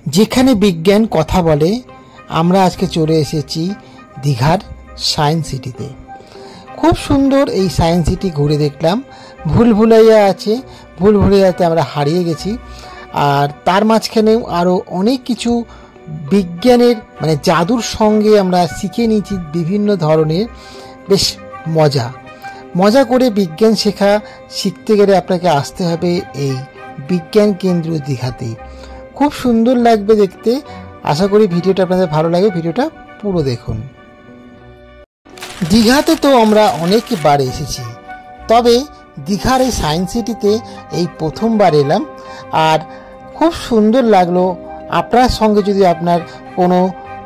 যেখানে বিজ্ঞান কথা বলে আমরা আজকে চলে এসেছি দীঘার সায়েন্স সিটিতে। খুব সুন্দর এই সায়েন্স সিটি ঘুরে দেখলাম। ভুলভুলাইয়া আছে, ভুলভুলাইয়াতে আমরা হারিয়ে গেছি। আর তার মাঝখানেও আরও অনেক কিছু বিজ্ঞানের মানে জাদুর সঙ্গে আমরা শিখে নিয়েছি বিভিন্ন ধরনের। বেশ মজা করে বিজ্ঞান শিখতে গেলে আপনাকে আসতে হবে এই বিজ্ঞান কেন্দ্র দীঘাতে। খুব সুন্দর লাগবে দেখতে। আশা করি ভিডিওটা আপনাদের ভালো লাগে, ভিডিওটা পুরো দেখুন। দীঘাতে তো আমরা অনেকবার এসেছি, তবে দীঘার এই সায়েন্স সিটিতে এই প্রথমবার এলাম। আর খুব সুন্দর লাগলো। আপনার সঙ্গে যদি আপনার কোনো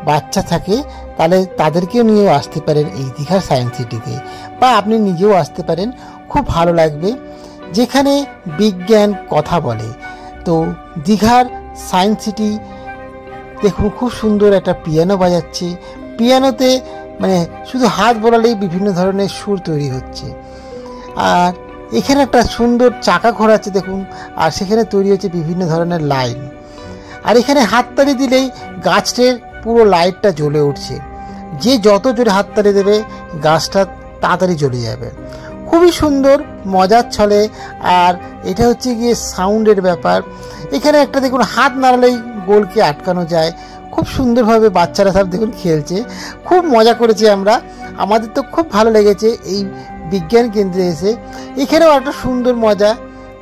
বাচ্চা থাকে তাহলে তাদেরকেও নিয়েও আসতে পারেন এই দীঘার সায়েন্স সিটিতে, বা আপনি নিজেও আসতে পারেন। খুব ভালো লাগবে যেখানে বিজ্ঞান কথা বলে। তো দীঘার সায়েন্স সিটি দেখুন, খুব সুন্দর একটা পিয়ানো বাজাচ্ছে। পিয়ানোতে মানে শুধু হাত বোলালেই বিভিন্ন ধরনের সুর তৈরি হচ্ছে। আর এখানে একটা সুন্দর চাকা ঘোরাচ্ছে দেখুন, আর সেখানে তৈরি হচ্ছে বিভিন্ন ধরনের লাইন। আর এখানে হাততালি দিলেই গাছটার পুরো লাইটটা জ্বলে উঠছে। যে যত জোরে হাততালি দেবে গাছটা তাড়াতাড়ি জ্বলে যাবে। খুবই সুন্দর, মজার ছলে। আর এটা হচ্ছে গিয়ে সাউন্ডের ব্যাপার। এখানে একটা দেখুন হাত নাড়ালেই গোলকে আটকানো যায়। খুব সুন্দরভাবে বাচ্চারা সব দেখুন খেলছে। খুব মজা করেছি আমরা, আমাদের তো খুব ভালো লেগেছে এই বিজ্ঞান কেন্দ্রে এসে। এখানেও একটা সুন্দর মজা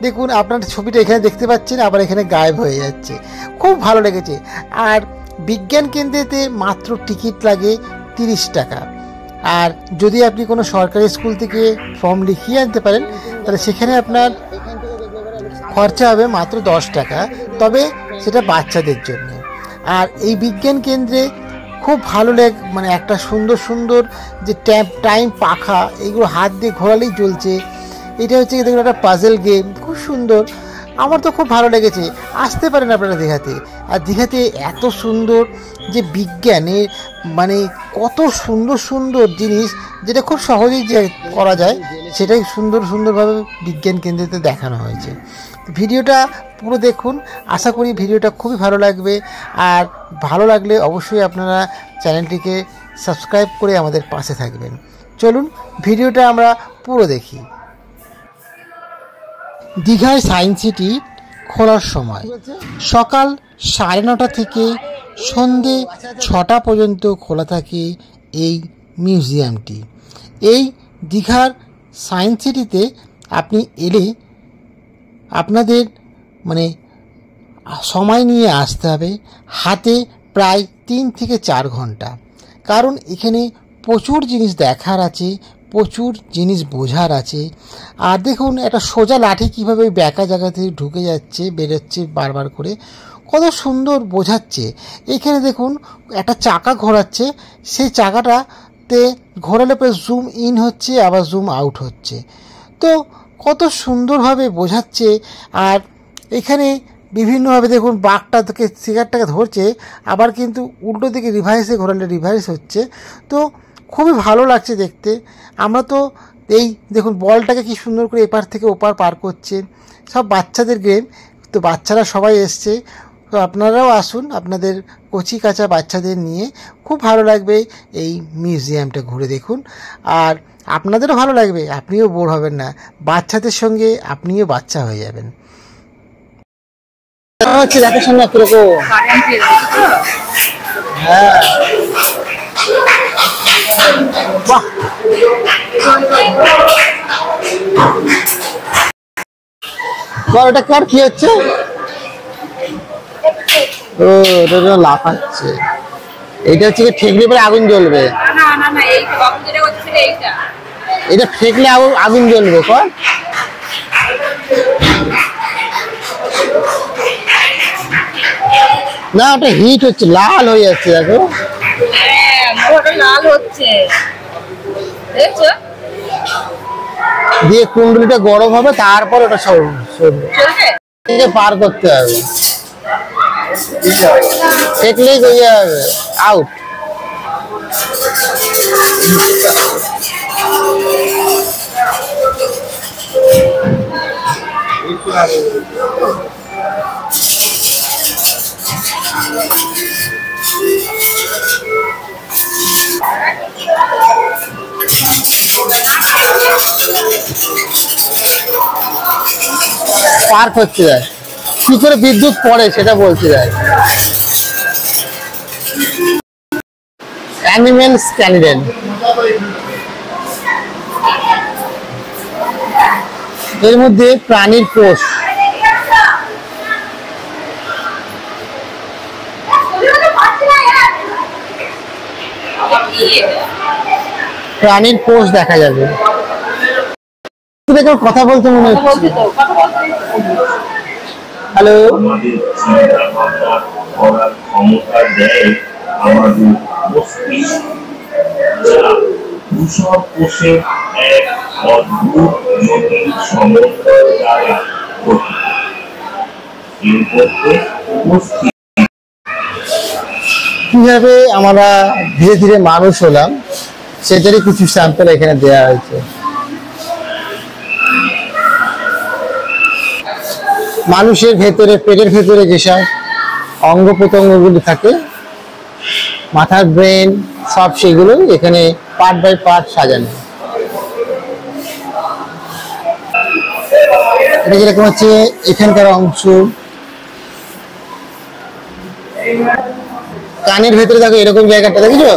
দেখুন, আপনার ছবিটা এখানে দেখতে পাচ্ছেন, আবার এখানে গায়েব হয়ে যাচ্ছে। খুব ভালো লেগেছে। আর বিজ্ঞান কেন্দ্রেতে মাত্র টিকিট লাগে 30 টাকা। আর যদি আপনি কোনো সরকারি স্কুল থেকে ফর্ম লিখিয়ে আনতে পারেন তাহলে সেখানে আপনার খরচা হবে মাত্র 10 টাকা, তবে সেটা বাচ্চাদের জন্য। আর এই বিজ্ঞান কেন্দ্রে খুব ভালো মানে একটা সুন্দর সুন্দর যে টাইম পাখা, এইগুলো হাত দিয়ে ঘোরালেই জ্বলছে। এটা হচ্ছে দেখুন একটা পাজেল গেম, খুব সুন্দর। আমার তো খুব ভালো লেগেছে। আসতে পারেন আপনারা দীঘাতে। আর দীঘাতে এত সুন্দর যে বিজ্ঞানের মানে কত সুন্দর সুন্দর জিনিস যেটা খুব সহজেই যে করা যায়, সেটাই সুন্দরভাবে বিজ্ঞান কেন্দ্রেতে দেখানো হয়েছে। ভিডিওটা পুরো দেখুন, আশা করি ভিডিওটা খুবই ভালো লাগবে। আর ভালো লাগলে অবশ্যই আপনারা চ্যানেলটিকে সাবস্ক্রাইব করে আমাদের পাশে থাকবেন। চলুন ভিডিওটা আমরা পুরো দেখি। দীঘার সায়েন্স সিটি খোলার সময় সকাল 9:30 থেকে সন্ধে 6টা পর্যন্ত খোলা থাকে এই মিউজিয়ামটি। এই দীঘার সায়েন্স সিটিতে আপনি এলে আপনাদের মানে সময় নিয়ে আসতে হবে, হাতে প্রায় 3 থেকে 4 ঘন্টা। কারণ এখানে প্রচুর জিনিস দেখার আছে, প্রচুর জিনিস বোঝার আছে। আর দেখুন একটা সোজা লাঠি কীভাবে ব্যাকা জায়গা থেকে ঢুকে যাচ্ছে, বেরোচ্ছে বারবার করে, কত সুন্দর বোঝাচ্ছে। এখানে দেখুন একটা চাকা ঘোরাচ্ছে, সেই চাকাটাতে ঘোরালে পরে জুম ইন হচ্ছে, আবার জুম আউট হচ্ছে। তো কত সুন্দরভাবে বোঝাচ্ছে। আর এখানে বিভিন্নভাবে দেখুন বাঘটা থেকে সিগারটাকে ধরছে, আবার কিন্তু উল্টো দিকে রিভার্সে ঘোরালে রিভার্স হচ্ছে। তো খুবই ভালো লাগছে দেখতে। আমরা তো এই দেখুন বলটাকে কি সুন্দর করে এপার থেকে ওপার পার করছে। সব বাচ্চাদের গেম, তো বাচ্চারা সবাই এসছে। তো আপনারাও আসুন আপনাদের কচি কাঁচা বাচ্চাদের নিয়ে, খুব ভালো লাগবে এই মিউজিয়ামটা ঘুরে দেখুন। আর আপনাদেরও ভালো লাগবে, আপনিও বোর হবেন না, বাচ্চাদের সঙ্গে আপনিও বাচ্চা হয়ে যাবেন। দেখার সঙ্গে কিরকম হ্যাঁ, বাহ, ওটা কার কি হচ্ছে? ও এটা লাফাচ্ছে। এইটা হচ্ছে ঠেকলে পরে আগুন জ্বলবে। এটা ঠেকলে আগুন জ্বলবে। কর না, ওটা হিট হচ্ছে, লাল হয়ে যাচ্ছে। দেখো লাল হচ্ছে, দিয়ে কুণ্ডলিটা গরম হবে, তারপর ওটা সব পার করতে হবে। ঠেকলেই হয়ে যাবে আউট। পার করতে যায়, কি করে বিদ্যুৎ পড়ে সেটা বলতে যায়। অ্যানিমেলস ক্যান্ডেল, এর মধ্যে প্রাণীর কোষ, প্রাণীর কোষ দেখা যাবে। কথা বলতে মনে হচ্ছে। হ্যালো, কিভাবে আমরা ধীরে ধীরে মানুষ হলাম সেটারই কিছু স্যাম্পল এখানে দেওয়া হয়েছে। মানুষের ভেতরে, পেটের ভেতরে যেসব অঙ্গ প্রত্যঙ্গগুলি থাকে, মাথার ব্রেন, সব সেগুলো এখানে পার্ট বাই পার্ট সাজানো। এটা যেরকম হচ্ছে এখানকার অংশ, কানের ভেতরে দেখো এরকম জায়গাটা দেখেছো,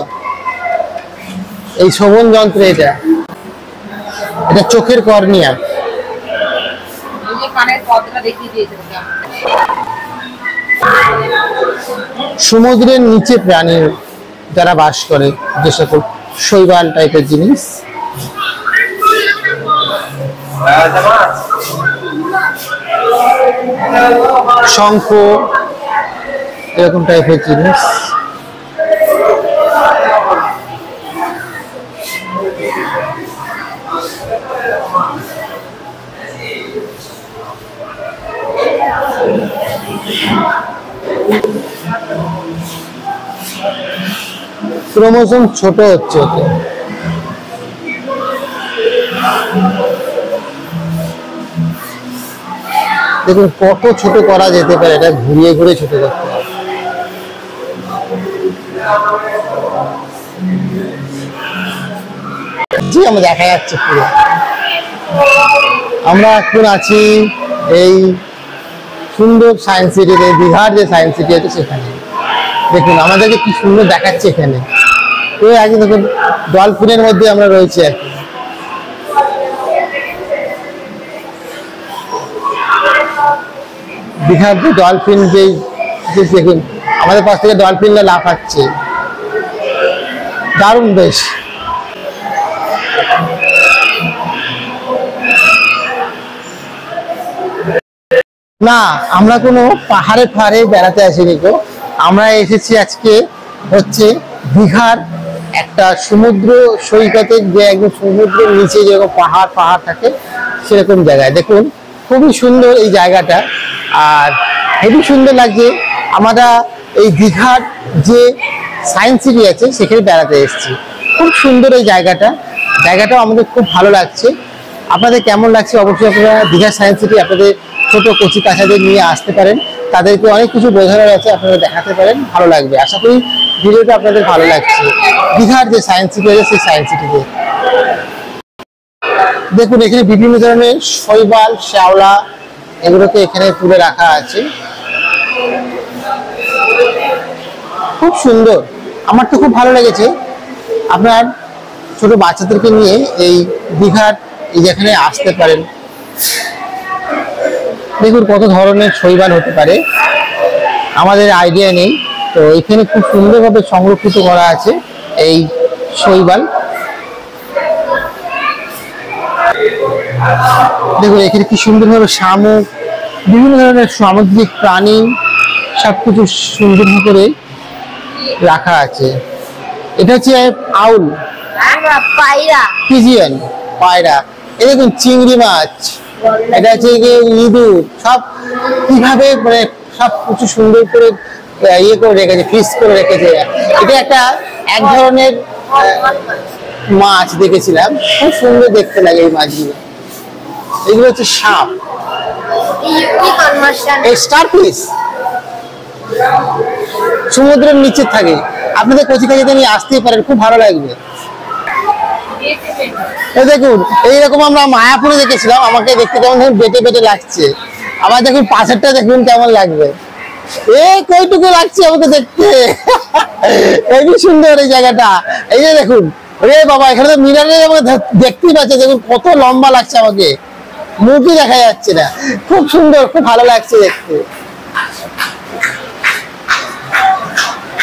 এই শ্রবণ যন্ত্র, এটা চোখের কর্নিয়া। সমুদ্রের নিচে প্রাণী যারা বাস করে, যে সকল শৈবাল টাইপের জিনিস, শঙ্খ এরকম টাইপের জিনিস। ক্রোমোসোম ছোট হচ্ছে, দেখুন কত ছোট করা যেতে পারে, এটা ঘুরিয়ে ঘুরিয়ে ছোট করতে হবে। জি, আমরা দেখা যাচ্ছে পুরো। আমরা এখন আছি এই সুন্দর সায়েন্স সিটিতে, দীঘার যে সায়েন্স সিটি আছে সেখানে। দেখুন আমাদেরকে কি সুন্দর দেখাচ্ছে এখানে। তো আগে দেখুন ডলফিনের মধ্যে আমরা রয়েছি আর কি। দীঘার যে ডলফিন, যে দেখুন আমাদের পাশ থেকে ডলফিনরা লাফাচ্ছে, দারুণ বেশ। না, আমরা কোনো পাহাড়ে ফাহাড়ে বেড়াতে আসিনি গো, আমরা এসেছি আজকে হচ্ছে দীঘার একটা সমুদ্র সৈকতে, যে একদম সমুদ্রের নিচে যেরকম পাহাড় পাহাড় থাকে সেরকম জায়গায়। দেখুন খুবই সুন্দর এই জায়গাটা, আর হেবি সুন্দর লাগছে। আমরা এই দীঘার যে সায়েন্স সিটি আছে সেখানে বেড়াতে এসেছি, খুব সুন্দর এই জায়গাটাও আমাদের খুব ভালো লাগছে। আপনাদের কেমন লাগছে অবশ্যই আপনারা দীঘার সায়েন্স সিটি আপনাদের ছোট কচি কাছাদের নিয়ে আসতে পারেন, তাদেরকে অনেক কিছু বোঝানোর আছে, আপনারা দেখাতে পারেন, ভালো লাগবে। আশা করি ভিডিওটা আপনাদের ভালো লাগছে। দীঘার যে সায়েন্স সিটি আছে সেই সায়েন্স সিটিতে দেখুন এখানে বিভিন্ন ধরনের শৈবাল, শ্যাওলা এগুলোকে এখানে তুলে রাখা আছে, খুব সুন্দর। আমার তো খুব ভালো লেগেছে। আপনার ছোট বাচ্চাদেরকে নিয়ে এই দীঘার এই যেখানে আসতে পারেন। দেখুন কত ধরনের শৈবাল হতে পারে আমাদের আইডিয়া নেই, তো এখানে খুব সুন্দরভাবে সংরক্ষিত করা আছে এই শৈবাল। দেখুন এখানে কি সুন্দরভাবে শামুক, বিভিন্ন ধরনের সামুদ্রিক প্রাণী সবকিছু সুন্দর করে রাখা আছে। এটা হচ্ছে আউল, পিজিয়ন, পায়রা। এই দেখুন চিংড়ি মাছ, এটা হচ্ছে ইঁদুর, সব কিভাবে মানে সব কিছু সুন্দর করে ইয়ে করে রেখেছে, ফ্রিজ করে রেখেছে। এটা একটা এক ধরনের মাছ দেখেছিলাম, খুব সুন্দর দেখতে লাগে এই মাছগুলো। এগুলো হচ্ছে সাপ, স্টারফিশ, সমুদ্রের নিচে থাকে। আপনাদের কচি কাছিতে নিয়ে আসতেই পারেন, খুব ভালো লাগবে। দেখুন এইরকম আমরা মায়াপুরে দেখেছিলাম, আমাকে দেখতে কেমন ধরুন বেটে বেটে লাগছে, আবার দেখুন পাশেরটা দেখুন কেমন লাগবে। কইটুকু লাগছে আমাকে দেখতে। হেবি সুন্দর এই জায়গাটা। এই যে দেখুন, বাবা এখানে তো মিনারে আমাকে দেখতেই পাচ্ছে, দেখুন কত লম্বা লাগছে, আমাকে মুখই দেখা যাচ্ছে না। খুব সুন্দর, খুব ভালো লাগছে দেখতে।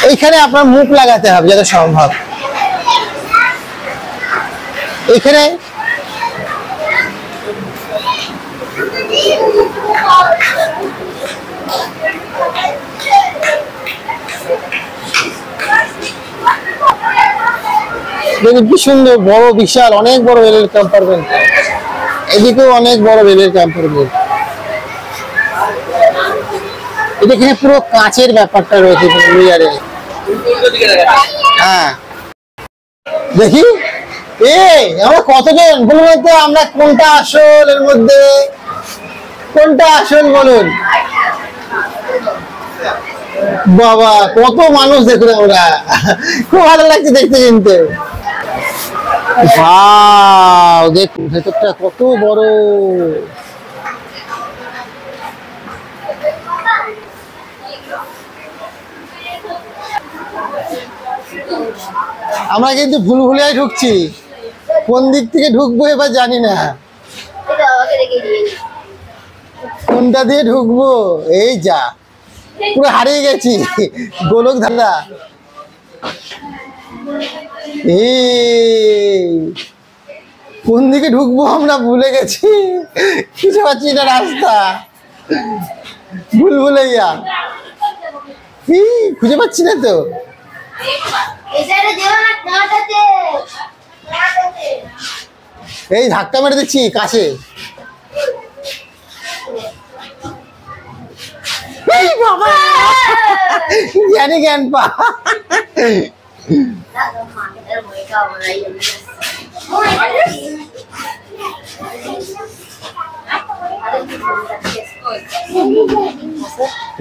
এইখানে আপনার মুখ লাগাতে হবে যত সম্ভব। এখানে দেখুন কি সুন্দর, বড় বিশাল অনেক বড় রেলের কম্পার্টমেন্ট। এদিকেও অনেক বড় রেলের কম্পার্টমেন্ট। এটা এখানে পুরো কাঁচের ব্যাপারটা রয়েছে মিরারে। হ্যাঁ দেখি আমরা কতজন বলুন তো, আমরা কোনটা আসল, এর মধ্যে কোনটা আসল বলুন। বাবা কত মানুষ দেখুন, আমরা খুব ভালো লাগছে দেখতে। কিন্তু দেখুন ভেতরটা কত বড়। আমরা কিন্তু ভুলভুলিয়ায় ঢুকছি, কোন দিক থেকে ঢুকবো এবার জানি না, কোনটা দিয়ে ঢুকবো। এই যা পুরো হারিয়ে গেছি, গোলক ধাঁধা। কোন দিকে ঢুকবো আমরা ভুলে গেছি, কিছু পাচ্ছি না রাস্তা। ভুলভুলাইয়া খুঁজে পাচ্ছি না তো। এই ধাক্কা মেরে দিচ্ছি কাছে। বাবা জ্ঞানী জ্ঞান পা।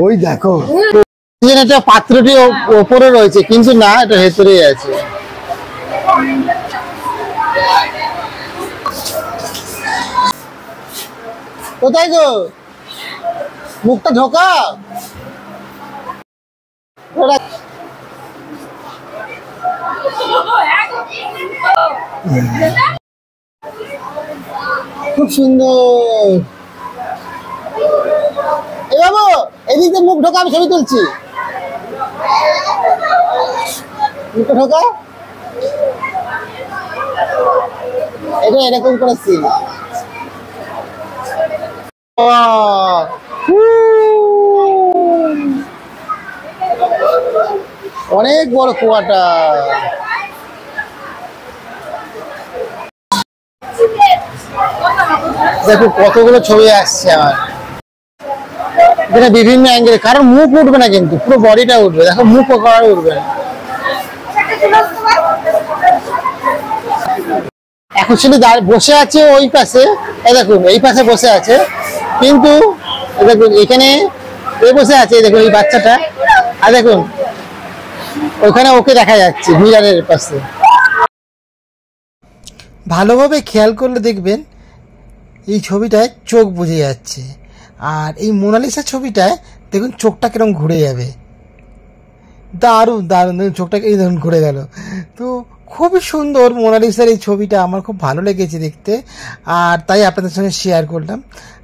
ওই দেখো একটা পাত্রটি ওপরে রয়েছে, কিন্তু না, এটা ভেতরেই আছে। কোথায় গো, মুখটা ঢোকা। খুব সুন্দর। এ বাবু এদিকে মুখ ঢোকা, আমি ছবি তুলছি। মুখ ঢোকা, এটা এরকম করেছি। অনেক বড় কুয়াটা। দেখো কতগুলো ছবি আসছে আমার এখানে বিভিন্ন অ্যাঙ্গেলে, কারণ মুখ উঠবে না, কিন্তু পুরো বডিটা উঠবে। দেখো মুখ কখনো উঠবে না। এখন শুধু বসে আছে ওই পাশে, দেখুন এই পাশে বসে আছে, কিন্তু দেখুন এখানে বসে আছে, দেখুন এই বাচ্চাটা, আর দেখুন ওখানে ওকে দেখা যাচ্ছে মিরারের পাশে। ভালোভাবে খেয়াল করলে দেখবেন এই ছবিটায় চোখ বুঝে যাচ্ছে, আর এই মোনালিসা ছবিটায় দেখুন চোখটা কিরকম ঘুরে যাবে। দারুণ দারুণ, চোখটা এই ধরুন ঘুরে গেল। তো খুবই সুন্দর মোনালিসার এই ছবিটা, আমার খুব ভালো লেগেছে দেখতে, আর তাই আপনাদের সঙ্গে শেয়ার করলাম।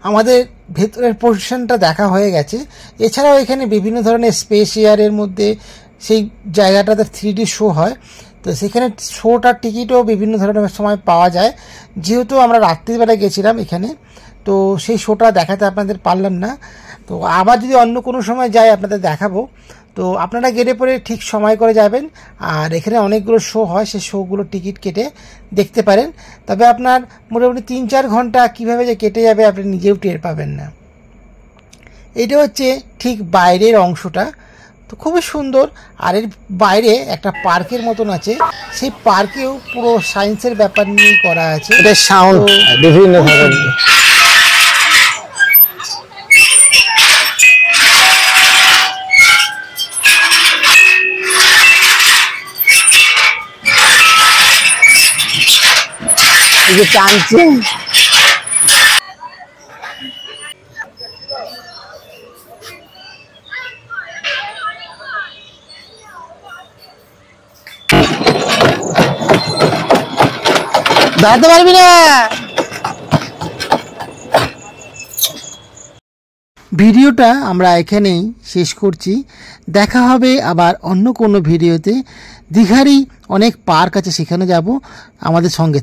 আমাদের ভেতরের পোর্শনটা দেখা হয়ে গেছে। এছাড়াও এখানে বিভিন্ন ধরনের স্পেস এয়ারের মধ্যে সেই জায়গাটাতে 3D শো হয়, তো সেখানে শোটার টিকিটও বিভিন্ন ধরনের সময় পাওয়া যায়। যেহেতু আমরা রাত্রিবেলায় গেছিলাম এখানে, তো সেই শোটা দেখাতে আপনাদের পারলাম না। তো আবার যদি অন্য কোনো সময় যাই আপনাদের দেখাবো। তো আপনারা গেলে পরে ঠিক সময় করে যাবেন, আর এখানে অনেকগুলো শো হয়, সেই শোগুলো টিকিট কেটে দেখতে পারেন। তবে আপনার মোটামুটি 3-4 ঘন্টা কীভাবে যে কেটে যাবে আপনি নিজেও টের পাবেন না। এটা হচ্ছে ঠিক বাইরের অংশটা, তো খুবই সুন্দর। আর এর বাইরে একটা পার্কের মতন আছে, সেই পার্কেও পুরো সায়েন্সের ব্যাপার নিয়েই করা আছে। এটা সাউন্ড বিভিন্ন ধরনের। টানছে দাঁড়াতে পারবি না। ভিডিওটা আমরা এখানেই শেষ করছি। দেখা হবে আবার অন্য কোনো ভিডিওতে। দীঘারই অনেক পার্ক আছে, সেখানে যাব, আমাদের সঙ্গে।